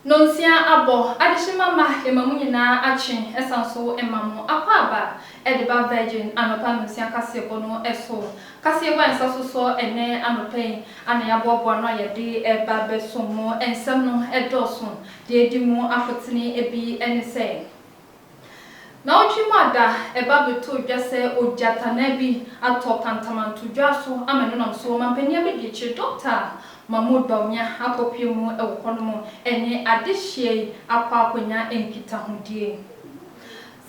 Nonsia abo adishima ma emamu na achi esanso emamu akwaba ediba virgin anopa nonsia kasebo no eso kasebo ensaso so ene anopen ana ya bobo no yede eba besomo ensem no edoso de edimu afotini ebi enise na ochimada eba beto dwase ojata na bi atokantamantu dwaso ameno nam so mampania be diche doctor Mahmoud Bawumia akopiemu ewokono ene adehye akwakonya enkita hodie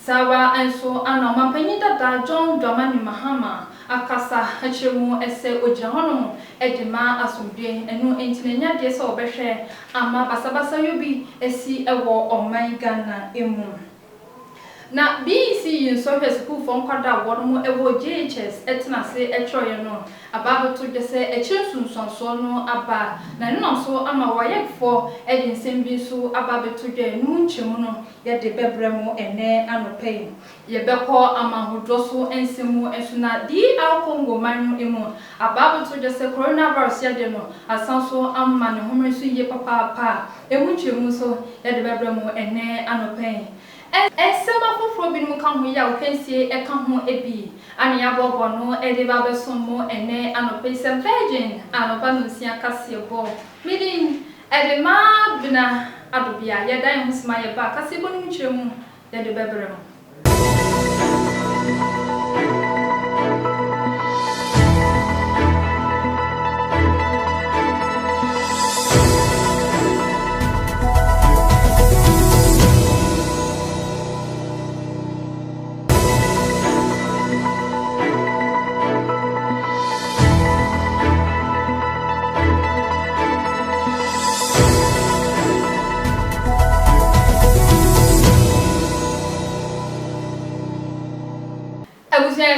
sawa enso ana mampanyi dada John Dramani Mahama akasa hachemu ese ojihono edima asumdwe enu entinenya de se obehwe ama basabasa yobi esi ewo oman Ghana emu na BEC Yinsohwe school for nkwada wono ewo JHS etenase etroye no ababa to dese echensunsunso no aba na no so ama wayefo edinsem bi so ababa to dwe nu nchemu no yede bebremu ene anopai yebekọ amahodroso ensemu esuna di alkongo manu emu ababa to dese coronavirus yede no asanso amma ne homresu ye papa emu nchemu so yede bebremu ene anopai Esema foforo bi mu kan ho ya okensie e kan ho ebi ani abobo no ediba besomo ene anopese virgin anoba no sia kasebo midin edema bina adobia ye dan ho sima ye ba kasebo no nchiremu ye de bebrem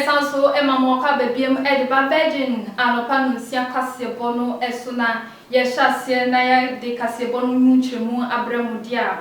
Sanso emamoka bebiem ediba virgin anopa nunsia kasebo no esuna yeshasie na ya de kasebo no nchemu abremudia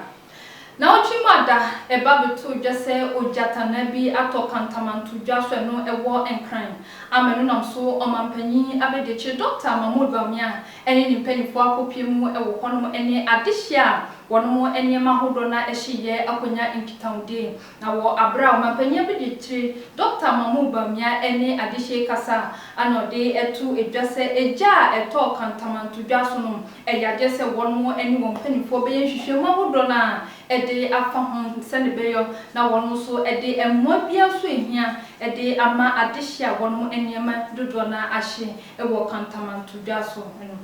na ochimada eba betu dwese ojata na bi atokantamantu dwaswe no ewo enkran amenu namso omampanyi abedeche Dr. Mahmoud Bawumia ene nimpanifo akopiemu ewo kono ene adehia wono ene mahodo na ehye akonya nkitaude na wo abra omampanyi abedeche Dr. Mahmoud Bawumia ene adehie kasa anode etu edwase eja etokantamantu dwaso no eyadese wono ene wompanifo beye hwehwe mahodo na ede afa hon sene beyo na wono so ede emmo bia so ehia ede ama adehia wono eniema dodo na ahye ewo kantamantu dwaso no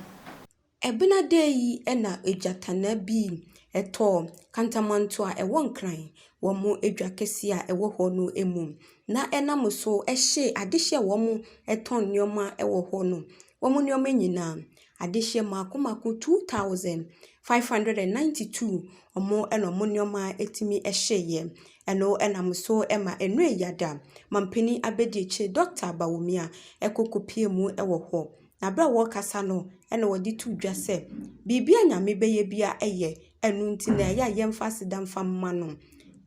ebina deyi ena ejatana bi eto kantamantu a ewo nkran womo edwa kesi a ewo ho no emu na enam so ehye adehia womo eton nioma ewo ho no womo nioma nyina adehia makomako 2592 omo eno mo nioma etimi ehyeye eno enam so ema enu eyada mampeni abedieche Dr. Bawumia ekokopie mu ewo ho na bra wo kasa no ena wodi tu dwase bibia nyame beye bia eye enu nti na ya yemfa sedam famma no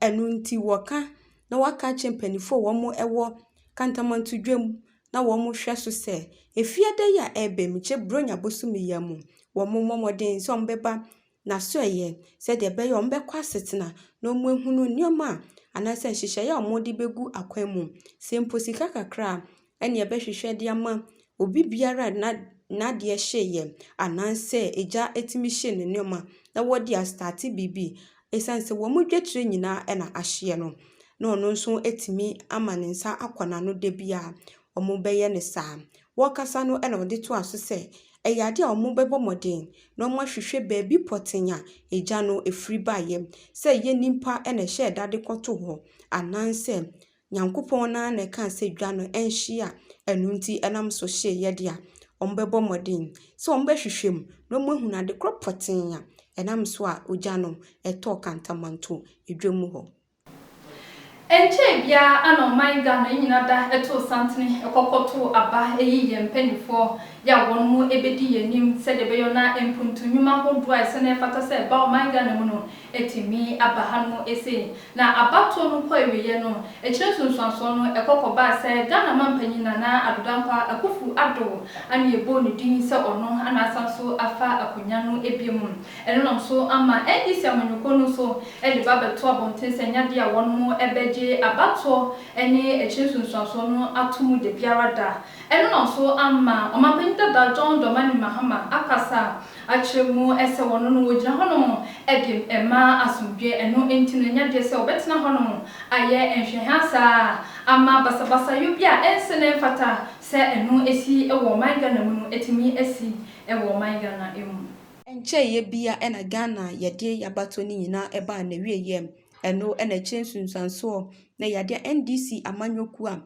enu nti woka na waka chempanifo womo ewo kantamantu dwam na womo hwe so se efiade ya ebe miche bronya bosumi mu womo momoden so mbeba na so eye se de be yo mbekwa asetena na omo ehunu nioma anase hihye ya omodi begu akwan mu se mposika kakra ene ebehwehwe de ama obi biara na de hyeye ananse eja etimi hye ne nioma na wodi a start bibi esanse womo dwetire nyina ena ahye no na ono nso etimi amanensa akwana no de bia omo beye ne saa wokasa no ena wodi to aso se eyade a omo bebo modern na omo hwehwe baabi potenya eja no efri baye se ye nimpa ena hye dade koto ho ananse nyankopon na na kan se dwa no enhia enu nti enam so hye ye dia ombebo modern so ombehwehwem na omo hunade kropotenya enam so a oja no eto kantamanto edwemu ho Enche bia anoman Ghana nyina da eto santene ekokoto aba eyi yempanifo ya wono ebedi yenim se de beyo na empuntu nyuma hodo a se na fata se ba oman Ghana mu no etimi abahano ese na abato no kwa ewiye no echiresunsuanso no ekokoba se Ghana mampanyina na adodankwa akufu ado ani ebo ne din se ono ana asanso afa akunya no ebiemu eno no so ama NDC amanyoko no so e de ba beto abonten senya de a wonmo ebeje abato ene echinsunsuaso no atomu de biara da eno no so ama omapenta da John Dramani Mahama akasa achemu ese wono no wogina hono ede ema asomdwe eno entino nya de se obetena hono aye enhwehansa ama basabasa yobia ensene fata se eno esi ewo manga na mu no etimi esi ewo manga na emu enche ye bia ena Ghana yede yabato ni nyina eba na wieyem eno ena chensunsanso na yade NDC amanyoku a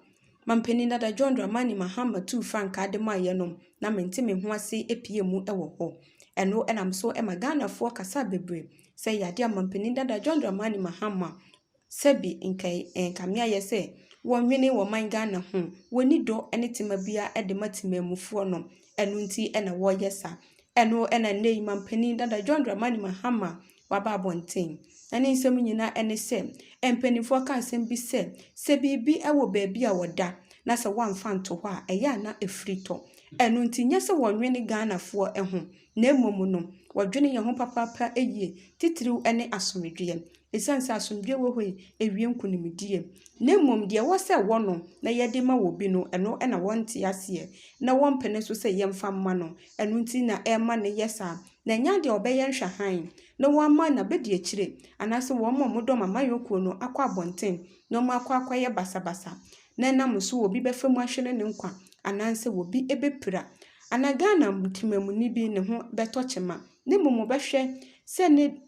mampeni dada John Dramani Mahama tu frank adema yenom na mentime ho ase epie mu ewo ho eno enam so ema Ghana fo kasa bebre se yade mampeni dada John Dramani Mahama sebi nkai kamia yese wonwene wo man Ghana ho woni do ene timabia ede matimamufo no eno nti ena wo yesa eno ena nei mampeni dada John Dramani Mahama waba abonten ane nsem nyina ene se empenifo ka nsem bi se bibi ewo baabi a woda na se wamfa nto ho a eya na efrito eno nti nya se wonwene Ghana fo eho na emomu no wodwene ye ho papapa eyie titiriw ene asomdwe esanse asomdwe wo hoi ewie nkunimdie na emom de wo se wono na yede ma wo bi no eno ena wonte ase na wompene so se yemfa mma no eno nti na ema ne yesa na nya de obeye nhwahan na wamma na bedi akire anase wo mo modom amayoko no akwa bonten no mo akwa ye basabasa na nam so obi befam ahwene ne nkwa ananse obi ebepira ana Ghana mutimamu ni bi ne ho betochema ne momo behwe se ne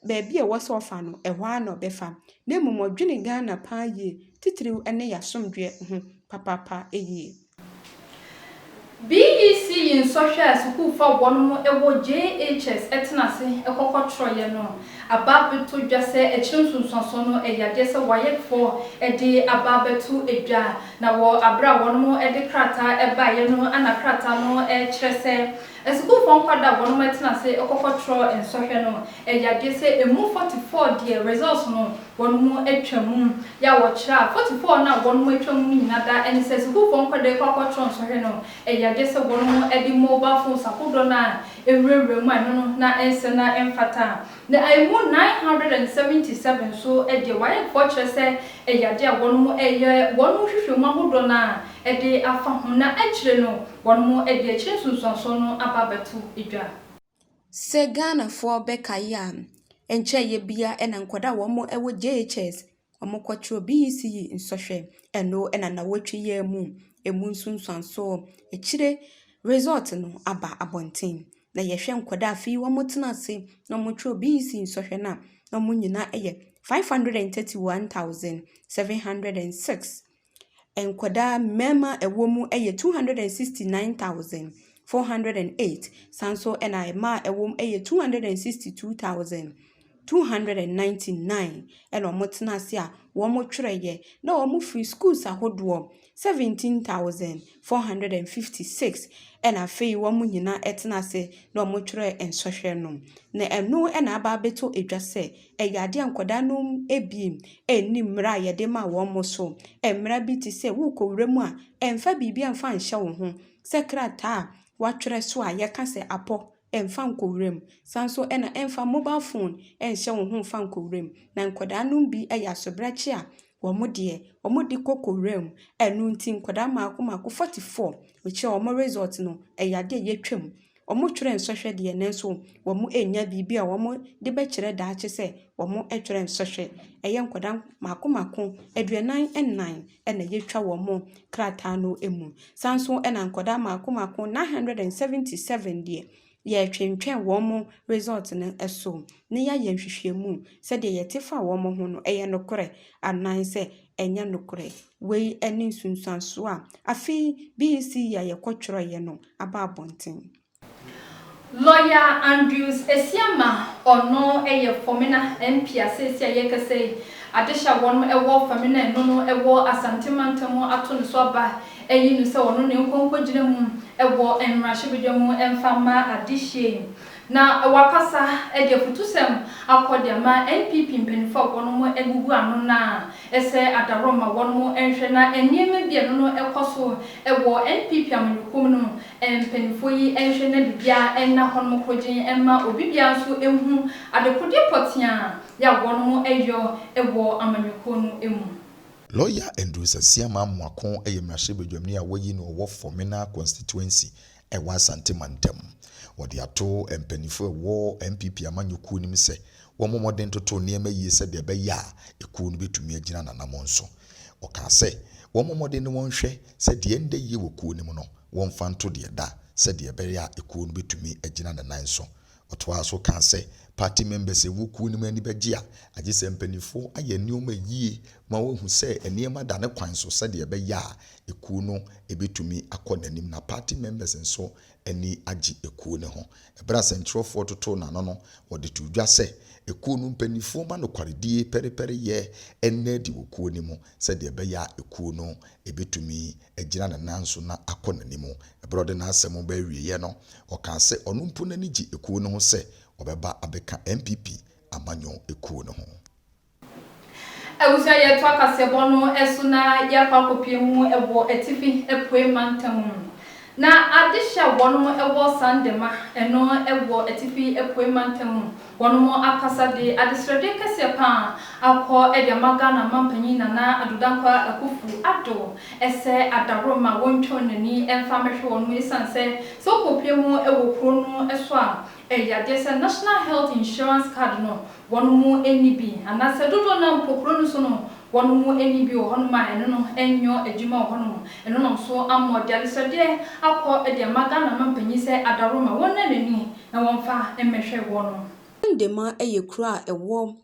baabi e wose ofa no ehwa na obefa ne momo dwene Ghana pa ye titiriw ene yasomdwe ho papapa eye BEC in social school for one ewo JHS etenase ekokotro ye no ababeto dwase echirunsunso no eyade se waye for ede ababeto edwa na wo abra wonmo ede krata eba ye no ana krata no chirese school for kwada wonmo etenase ekokotro en social no eyade se emu 44 the results no wonmo etwamu ya wo chira 44 na wonmo etwamu nyinada ene se school for kwada ekokotro social no eyade se wonmo edi mobile phones akodo na ewrewre mu ano na ensena emfata na aimu 977 so edi waye fortress eyade a wonmo eye wonmo hwehwemu akodo na edi afa ho na akire no wonmo edi akire sunsunso no ababetu edwa se Ghana fo beka enche ye bia ena nkoda wonmo ewo JHS omokotro BEC nsohwe eno ena na wotwe ye mu emu sunsunso ekire result no aba abonten na yehwe nkoda afi womotenase na omotro BEC nsohwe na omunyina eye 531,706 enkoda mema ewomu eye 269,408 sanso ena ema ewom eye 262,299 ena omotenase a womotwereye na omu free schools ahodo 17,456 ena fei womu nyina etenase na omotwere ensohwe no na eno ena aba beto edwase eyade ankoda no ebiem eni mra yede ma womo so emra bi ti se wo kowremu a emfa bibia mfa nhye wo ho sekrata watwere so a yeka se apo emfa nkowrem sanso ena emfa mobile phone enhye wo ho mfa nkowrem na nkoda no bi eyasobrachi a womodi kokowrem enu nti nkoda mako 44 which omo result no eyade yetwam omo twere nsohwe de nenso womo enya bibi a womo de be kire daache se womo etwere nsohwe eye nkoda mako aduanan ennan ena yetwa womo krata no emu sanso ena nkoda mako 977 de ye twentwen womo result no eso ne ya yenhwehwemu se de yetefa womo ho no eye nokore anan se enya nokore wei eni sunsanso a afi BEC ya yekotworo ye no aba abonten Lawyer Andrews Esiama ono eye fomina MP asesi ayekese adesha wonu ewo fomina no ewo asantemantemo ato no so aba eyi no se wono ne nkonko gire mu ewo enrashibidwemu emfama adihye na wakasa de futusem akodema NPP mpenifo wono egugu anu na ese adaroma wono enhwe na enieme bia no ekoso ewo NPP amanyukum no mpenifo yi enhwe na bibia enna hono krogin emma obibia nso ehu adekode potia ya wono eyo ewo amanyukum no emu. Lawyer Andrew Sasiama Mwakon Eyemrashibedwamni a wayi no wo Formina constituency ewa Asante Mantem. Wodi ato empanifo wo MPP amanyuku nim se wo momoden toto niema yi se de be ya eku no betumi agina nanamo nso. Oka se wo momoden won hwe se de ende yi wo ku nim no won fanto de da se de be ya eku no betumi agina nanan nso. Oto aso kan se party members ewuku ni mani begia agise mpanifo aye nioma yie ma wo hu se eniema da ne kwan so se de be ya eku no ebetumi akonanim na party members nso eni agi eku ne ho ebra central for toto na no wode tudwa se eku no mpanifo ma no kwaredie perepere ye enne di woku ni mu se de be ya eku no ebetumi agina na nanso na akonanim ebra de na asem ba wiye no o kan se onu mpu na ni gi eku no ho se obeba abeka MPP amanyo ekuo no ho. Ewusa ye to akasebo no esuna ya kwakopie mu ewo etifi epue mantam. Na adisha wono ewo sandema eno ewo etifi epue mantam. Wono mo akasa de adisrede kese pa akọ ediamaga na mampanyi na adudankwa akufu ado ese adaroma woncho nani emfamehwe wono isanse so kopie mu ewo kro no eso a yade se National Health Insurance Card no wono mu enibi anase dodo na mpokro no so no wono mu enibi ohonoma eno no enyo ejuma ohonoma eno no so amode alisede akọ ediamaga na mampanyi se adaroma wonanani na wonfa emehwe wono ndema eyekura ewo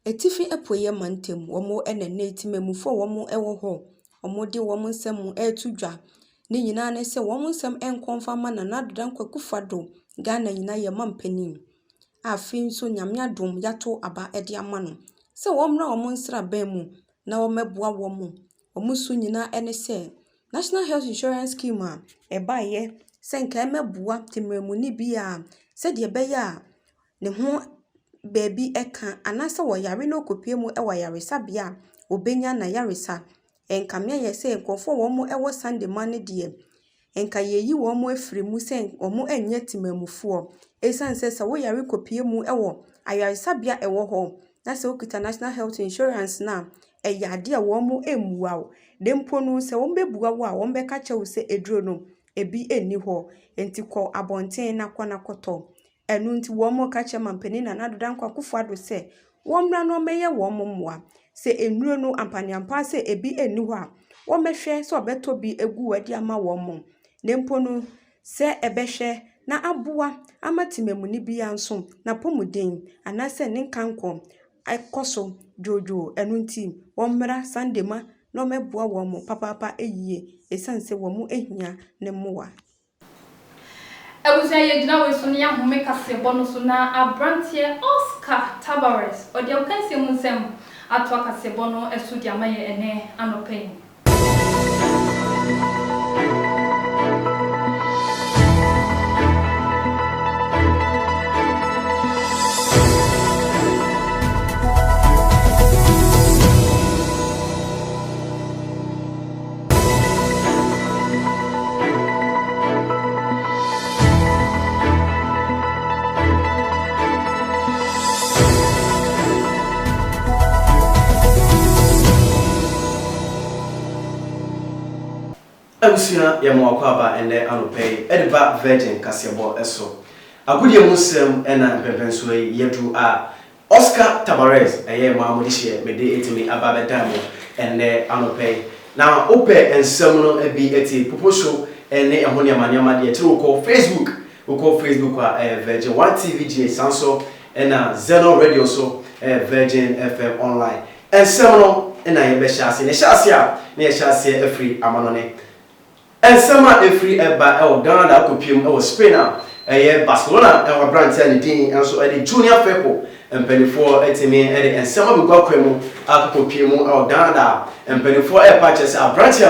etifi epoye mantem womo enene timemufo womo ewo ho omode womo nsem etudwa ne nyina ne se womo nsem enkonfama na nadodan kwakufado Ghana nyina ye mampani afin so nyame adom yato aba ede amano se womra womo nsra ban mu na womeboa womo so nyina ene se National Health Insurance Scheme ebaye se nka emeboa timemu ni bia se de beya ne ho baby eka anasa wo yare no kopie mu ewa yare sabia obenya na yaresa enkamia ye se nkofo wo mu ewo Sunday man de enka yeyi wo mu afiri mu se omo enye timamufuo esanse se wo yare kopie mu ewo ayare sabia ewo ho na se okita National Health Insurance na eyade a wo mu emuwa o dempo no se wo bebuwa wo a wo beka chewo se eduro no ebi eni ho entiko abonten na kwana koto enu nti womo kache mampeni na nadodan kwa kufuado se womra no meye womo moa se enuro no ampaniampa se ebi eni ho a womehwe se obeto bi egu wadi ama womo nempo no se ebehwe na aboa amatimemu ni bia nso na pomuden anase ne nkanko akoso jojo enu nti womra sandema no meboa womo papa eyie esanse womo ehia ne moa Ewusa ye gina we so ne ahome kasebo no so na abrantie Oscar Tabares odi okanse mu nsem ato kasebo no esu di amaye ene anopen. Abusia ya mwakwaba ene anopay ediba virgin kasebo eso agudie musem ena mpempenso yedu a Oscar Tabares eye maamudishe mede etimi ababedamo ene anopay na ope ensem no ebi eti poposho ene ehoni amanyama de etiro ko Facebook a Virgin 1 TV G sanso ena Zeno Radio so Virgin FM online ensem no ena yebe hyase ne hyase a ne hyase afri amanone ensema efri eba Ghana akopiem Spain a Barcelona brand and din and so the junior fepo empenifo etimi ensema be gwakwemu akopiem Ghana empenifo patches a branch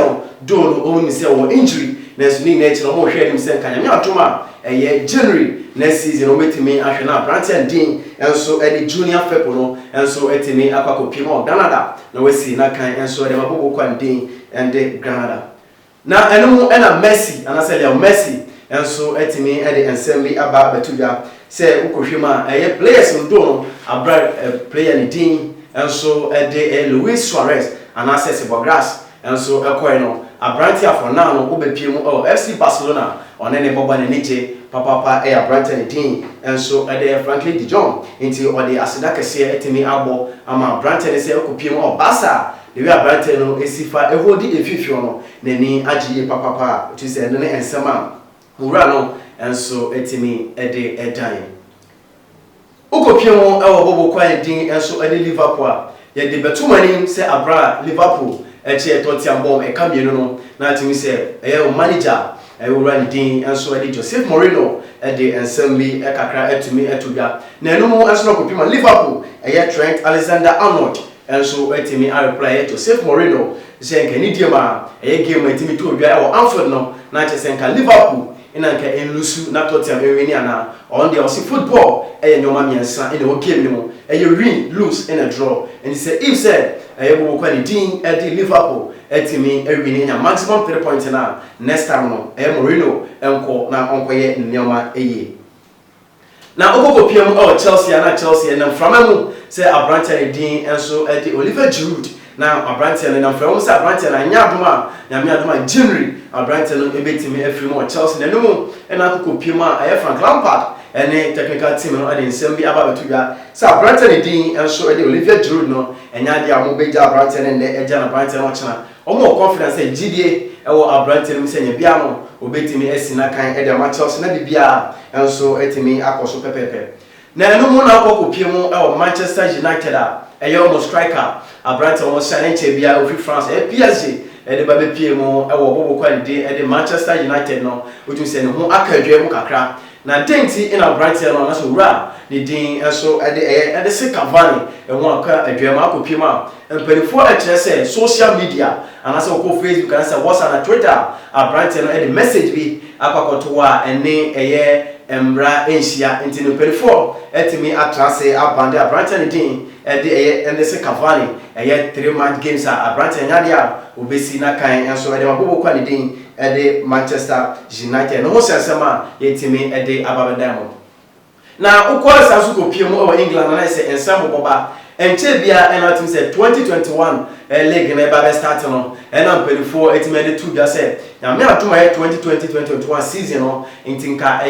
do no only say injury next ni next no mo hwe nim se kan nyame atoma eye January next season o betimi ahwe na branch din enso edi junior fep no enso etimi akwakopi mo Canada na wesi na kan enso de mabobo kwan din ende Canada na enum ena Messi anase Leo Messi enso etimi edi ensembly aba betuja se ukohwema eye players ndo no abra player ni din enso edi Luis Suarez anase Sebogras enso ekoy no abranti afọ na no obepie mu FC Barcelona onene boba ne nije papa abranti ne din enso ede Franklin de Jong nti ode aseda kese etimi abo ama abranti ne se okopie mu Barca de wi abranti no esifa ehodi efifio no nani agiye papa to se ne ensema wura no enso etimi ede edan okopie mu bobo kwan din enso ede Liverpool ye de betumani se abra Liverpool eche Tottenham bomb e kamie no na timi se o manager run din enso ede Jose Mourinho ede ensemble kakra etumi etubia na enum enso no kopima Liverpool Trent Alexander-Arnold enso etimi reply Jose Mourinho se nka ni diema game etimi to odwa e Anfield no na che se nka Liverpool ina nka enlusu na Tottenham ewini ana on the football nyoma miensa ina o game ni mo win lose in a draw and he said if said bobo kwani din Liverpool etimi ewini nya maximum 3 points na next time no Mourinho enko na onkoye nyoma eye na ogogo PM Chelsea na Chelsea na framamu say abranche din enso Oliver Giroud na abranche na framamu say abranche na nyadoma January abranche no ebetimi afrimo Chelsea na no na akoko PM Frank Lampard ene technical team no ade nsem bi aba betudwa sa branch ne din enso ade Olivier Giroud no enya dia mo beja branch ne ne eja na branch no chena omo confidence e gidie ewo abranch ne msenya bia no obetimi esina kan ede ma Chelsea na bibia enso etimi akoso pepepe na eno mo na akokopie mu ewo Manchester United eyo mo striker abranch mo sane che bia ofi France PSG ede ba be pie mu ewo bobo kwande ede Manchester United no otu se ne ho akadwe mu kakra na denti ina Brighton no na so wura ni din enso ede se Cavani ho aka adwema akopie ma emperifo se social media anase ko Facebook anase WhatsApp na Twitter Brighton no ede message bi akwakoto wa ene embra enhia enti no emperifo etimi atrase abande Brighton din ede se Cavani 3-match games Brighton nyadia obesi na kan enso ede mabobo kwa ni din ede Manchester United no ho sensema yetimi ede ababedamo na ukwala sasu kopie mu England na se ensam boba enche bia enatim se 2021 league na ba start no ena mpelifo etimi ede tu bia se na me atuma 2020-2021 season no intinka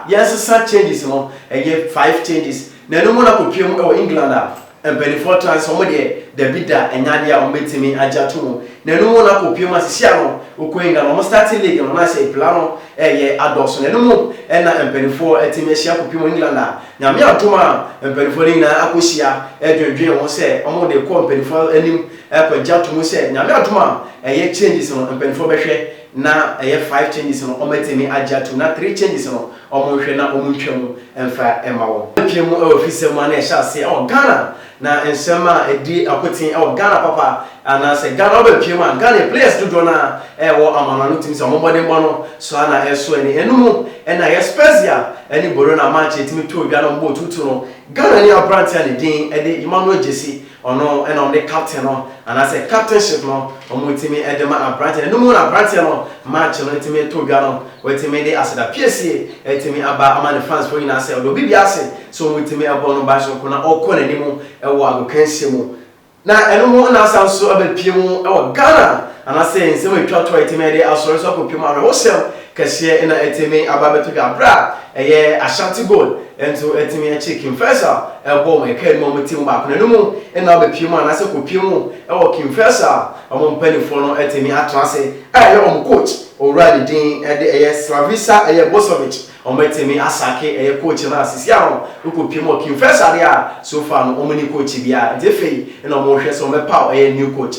yes changes no 5 changes na no mo na kopie mu England empelifo transform de bida enyadia ometimi ajatu na no na kopie ma sisia no ukoinga no starting league no na say plano adoso na no na empelifo etimi ahia kopie mu England na me atuma empelifo ni na akohia edwedwe won say omo de ko empelifo anim akojatu mu say na me atuma changes no empelifo behwe na 5 changes no ometimi ajatu na 3 changes no omonhwe na omuntwam emfa emawo piemu office mu na ehase Ghana na ensema edi akotin Ghana papa ana se Ghana obepiemu Ghana players do na wo amananu timi se omobode mbono so ana eso eni enumu na special eni boro na match etimi to odwa no mbo tutu no Ghana ni abranti ani din edi Emmanuel Jesse ono on the captain no and I say captainship no omutimi edema abranti enumu na abranti no match no etimi to odwa no wetimi de aseda PSA etimi aba amane fans for ina say odo bibia ase so omutimi abo no ba so ko na okọ na nimu ewo agokansie mu na enumu na asanso abepiemu Ghana and I say nsemo etwa to etimi de asori so akopiemu awe hosel kese ina etimi aba beto bra Ashanti goal ento etimi chicken firsa ebo me kan mo mutim ba kono mu ina abepiemu and I say kopiemu King firsa omo mpanifo no etimi atrase coach already din Slavisa Bosovic ometimi asake coach na asisia no kopiemu King firsa dia so far no omni coach bia defei ina mo hwe so mepa new coach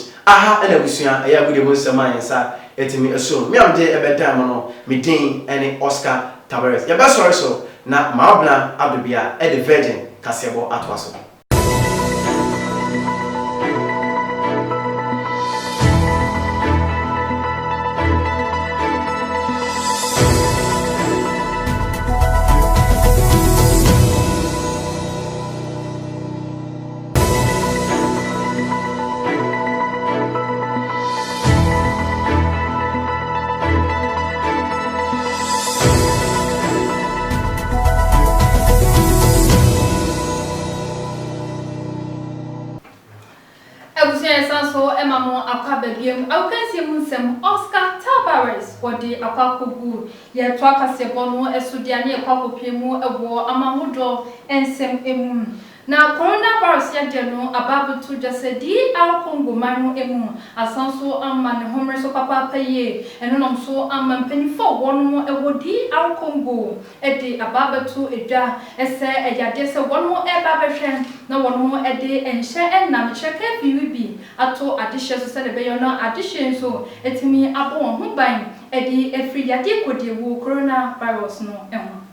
ena busua gude mu nsema yensa etimi eso me amje ebedam no me din ene Oscar Tabares ya best so na maabna abdubia the Virgin Kasebo atwaso. so emamo akwa babiem awkansie mu nsem Oscar Tabares wodi akwa kogu ye to akasebo no esudia ne akwa kopemu ewo amahodo ensem emu na coronavirus ya deno ababutu jasedi al Congo manu emu asanso amma ne homre so papa paye eno nom so amma mpanifo wono ewodi al Congo edi ababutu edwa ese eyade se wono ebabehwe na wono edi enhye enam cheke bibi ato adihye so se de beyo na adihye so etimi abo ho ban edi efri yade kodiewu coronavirus no emu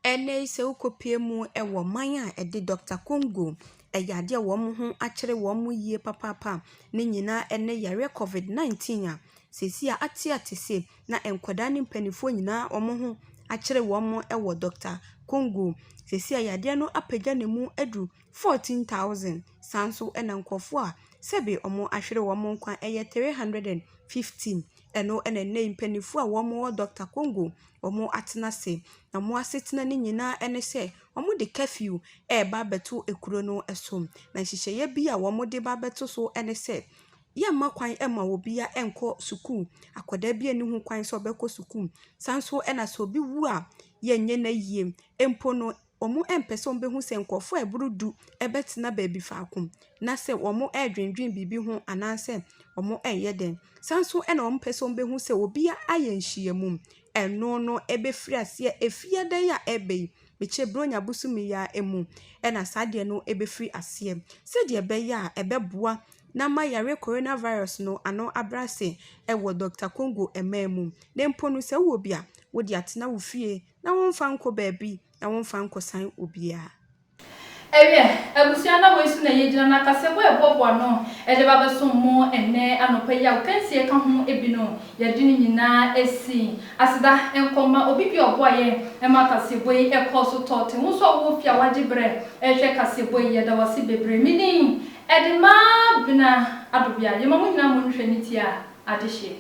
ene se ukopie mu ewo man a ede Dr. Congo eyade wo mo ho akere wo mo yie papapa ne nyina ene yare COVID-19 a sesi a atiatese na enkwada ne mpanifo nyina wo mo ho akere wo mo ewo Dr. Congo sesi a yade no apagya ne mu edu 14,000 sanso ena nkofo a sebe omo ahwere wo mo nkwa eye 315 eno ene ne mpanifo a wo mo Dr. Congo omo atenase na mo asetina ne nyina ene se omo de curfew ba beto ekuro no esom na hihye bi a wo de ba beto so ene se ye makwan ema obi a enko sukuu akoda bi ani hu kwan so beko sukuu sanso ena so bi wu a ye nye na yie empo no omo empese ombehu se nkofo eburudu ebetina baabi faakum na se omo edwendwen bibi hu ananse omo eyeden sanso ena omo pese ombehu se obi a ayenhyiamum eno no ebefiri ase efiada ya ebe meche bronya busumi ya emu ena sade no ebefiri ase se de ebe ya ebeboa na ma yare coronavirus no ano abrase ewo Dr. Congo ememu dempo no se wo bia wo di atena wo fie na wonfa nko baabi na wonfa nko san obia ebusia na wesu na yegyina na kasebo ebobo no ede babeso mo enne anopa ya kansie ka ho ebi no yedi nyina esi asida enkoma obi bi oboye ema kasebo yi ekoso tote wo so wo fia wagibre ehwe kasebo yi yeda wasi bebre mini edema bina adobia yema mo nyina mo nhwe nitia adehye